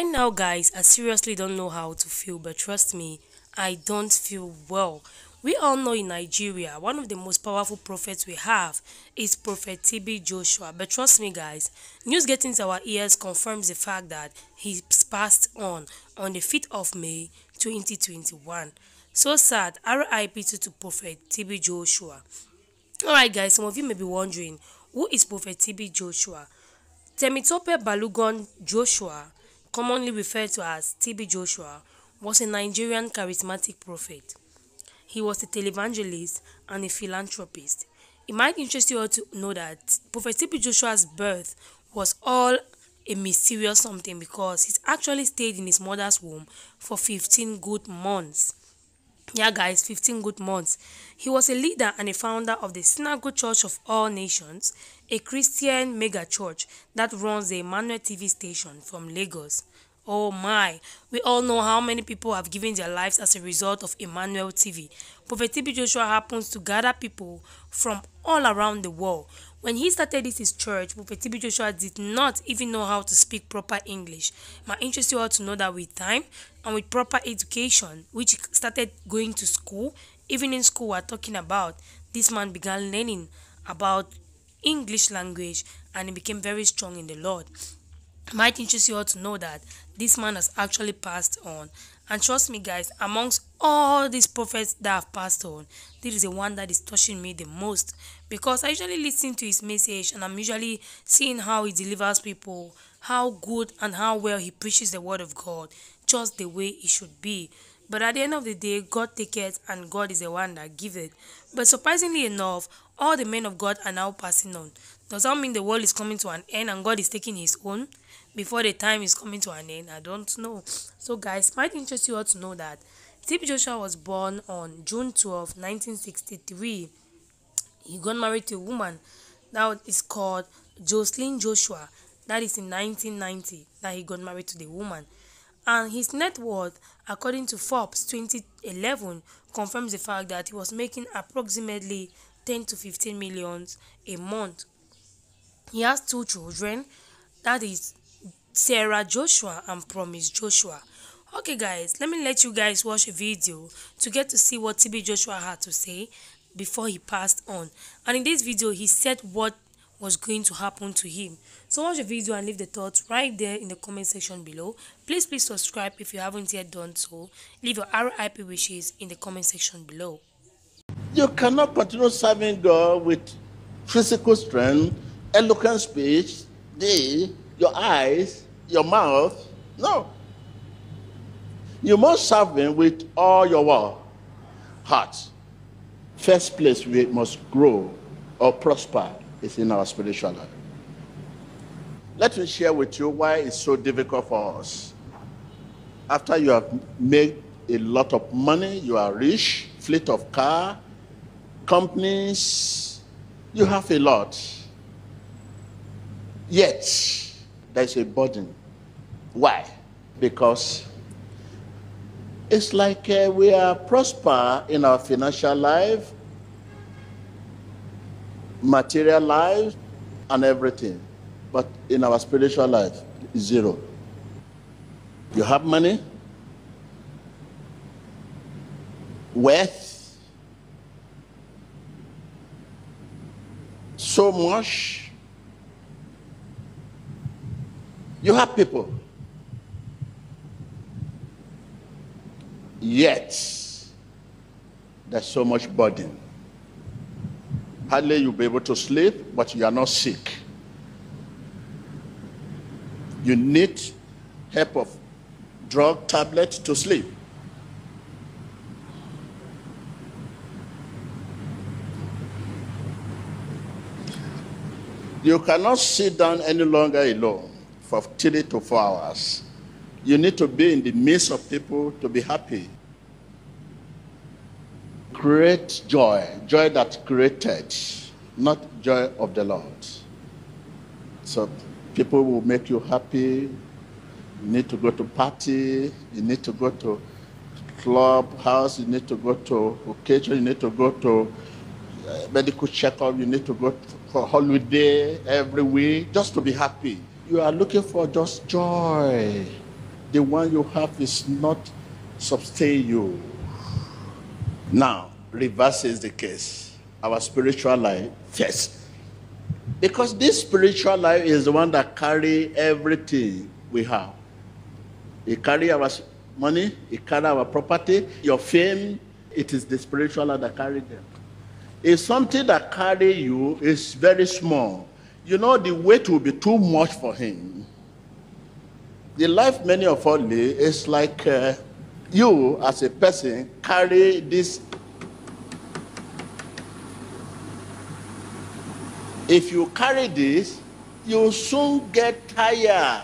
Right now, guys, I seriously don't know how to feel, but trust me, I don't feel well. We all know in Nigeria, one of the most powerful prophets we have is Prophet TB Joshua. But trust me, guys, news getting to our ears confirms the fact that he passed on the 5th of May 2021. So sad, RIP to Prophet TB Joshua. Alright, guys, some of you may be wondering, who is Prophet TB Joshua? Temitope Balogun Joshua, commonly referred to as TB Joshua, was a Nigerian charismatic prophet. He was a televangelist and a philanthropist. It might interest you all to know that Prophet TB Joshua's birth was all a mysterious something because he actually stayed in his mother's womb for 15 good months. Yeah, guys, 15 good months. He was a leader and a founder of the Synagogue Church of All Nations, a Christian mega church that runs the Emmanuel TV station from Lagos. Oh my, we all know how many people have given their lives as a result of Emmanuel TV. Prophet TB Joshua happens to gather people from all around the world. When he started his church, Prophet TB Joshua did not even know how to speak proper English. My interest you all to know that with time and with proper education, which started going to school, even in school we're talking about, this man began learning about English language and he became very strong in the Lord. Might interest you all to know that this man has actually passed on. And trust me, guys, amongst all these prophets that have passed on, this is the one that is touching me the most, because I usually listen to his message and I'm usually seeing how he delivers people, how good and how well he preaches the word of God, just the way it should be. But at the end of the day, God takes it and God is the one that gives it. But surprisingly enough, all the men of God are now passing on. Does that mean the world is coming to an end and God is taking his own before the time is coming to an end? I don't know. So guys, might interest you all to know that TB Joshua was born on June 12, 1963. He got married to a woman that is called Jocelyn Joshua. That is in 1990 that he got married to the woman. And his net worth, according to Forbes 2011, confirms the fact that he was making approximately 10 to 15 millions a month. He has 2 children, that is Sarah Joshua and Promise Joshua. Okay guys, let me let you guys watch a video to get to see what TB Joshua had to say before he passed on. And in this video, he said what was going to happen to him. So watch the video and leave the thoughts right there in the comment section below. Please subscribe if you haven't yet done so. Leave your RIP wishes in the comment section below. You cannot continue serving God with physical strength, eloquent speech, your eyes, your mouth. No. You must serve him with all your heart. First place we must grow or prosper is in our spiritual life. Let me share with you why it's so difficult for us. After you have made a lot of money, you are rich, fleet of car, companies, you have a lot. Yet, there's a burden. Why? Because it's like we are prosper in our financial life, material life, and everything. But in our spiritual life, zero. You have money, wealth, so much. You have people. Yet, there's so much burden. Hardly you'll be able to sleep, but you are not sick. You need help of drug tablets to sleep. You cannot sit down any longer alone for 3 to 4 hours. You need to be in the midst of people to be happy. Create joy, joy that created, not joy of the Lord. So people will make you happy. You need to go to party. You need to go to club house. You need to go to occasion. You need to go to medical checkup. You need to go for holiday every week just to be happy. You are looking for just joy. the one you have is not sustain you. Now, reverse is the case. Our spiritual life first. Because this spiritual life is the one that carry everything we have. It carry our money, it carry our property, your fame. It is the spiritual life that carry them. If something that carry you is very small, you know the weight will be too much for him. The life many of us live is like you as a person carry this. If you carry this, you soon get tired.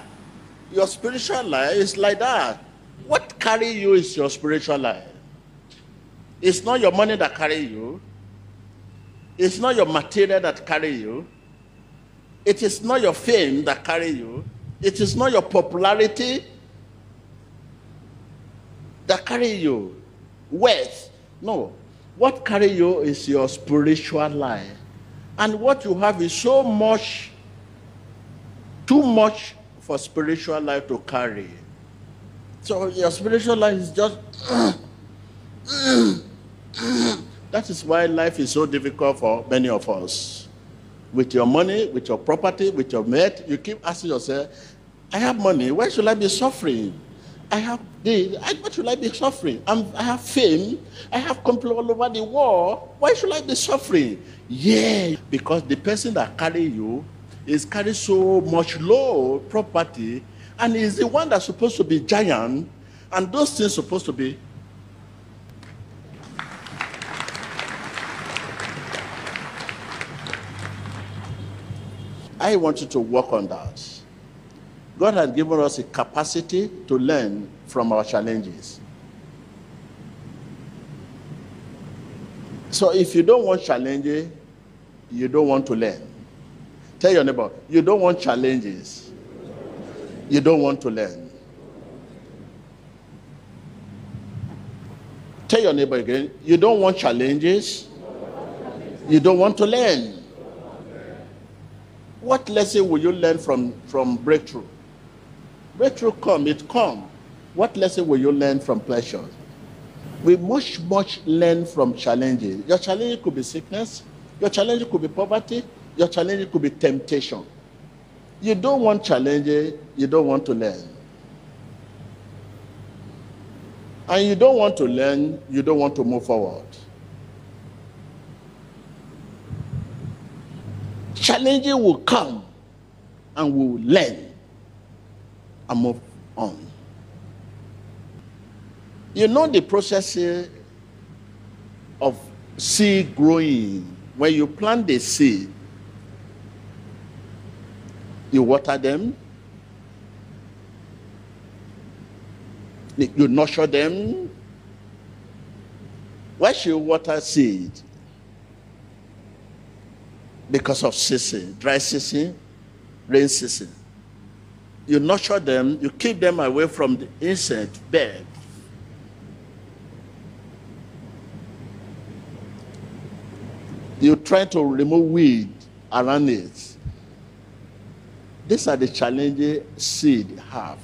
Your spiritual life is like that. What carry you is your spiritual life. It's not your money that carry you. It's not your material that carry you. It is not your fame that carry you. It is not your popularity that carry you. Wealth. No. What carry you is your spiritual life. And what you have is so much, too much for spiritual life to carry. So your spiritual life is just, that is why life is so difficult for many of us. With your money, with your property, with your mate, you keep asking yourself, I have money, why should I be suffering? I have this, why should I be suffering? I have fame, I have company all over the world, why should I be suffering? Yeah, because the person that carry you is carrying so much low property, and is the one that's supposed to be giant, and those things supposed to be. I want you to work on that. God has given us a capacity to learn from our challenges. So if you don't want challenges, you don't want to learn. Tell your neighbor, you don't want challenges. You don't want to learn. Tell your neighbor again, you don't want challenges. You don't want to learn. What lesson will you learn from breakthrough? Breakthrough come, it come. What lesson will you learn from pleasure? We much learn from challenges. Your challenge could be sickness. Your challenge could be poverty. Your challenge could be temptation. You don't want challenges. You don't want to learn. And you don't want to learn. You don't want to move forward. Challenges will come and we will learn and move on. You know the process of seed growing. When you plant the seed, you water them, you nurture them. Why should you water seed? Because of season, dry season, rain season. You nurture them, you keep them away from the insect bed. You try to remove weed around it. These are the challenges seed have.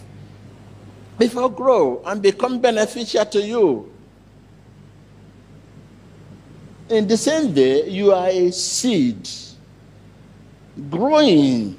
Before grow and become beneficial to you. In the same way, you are a seed growing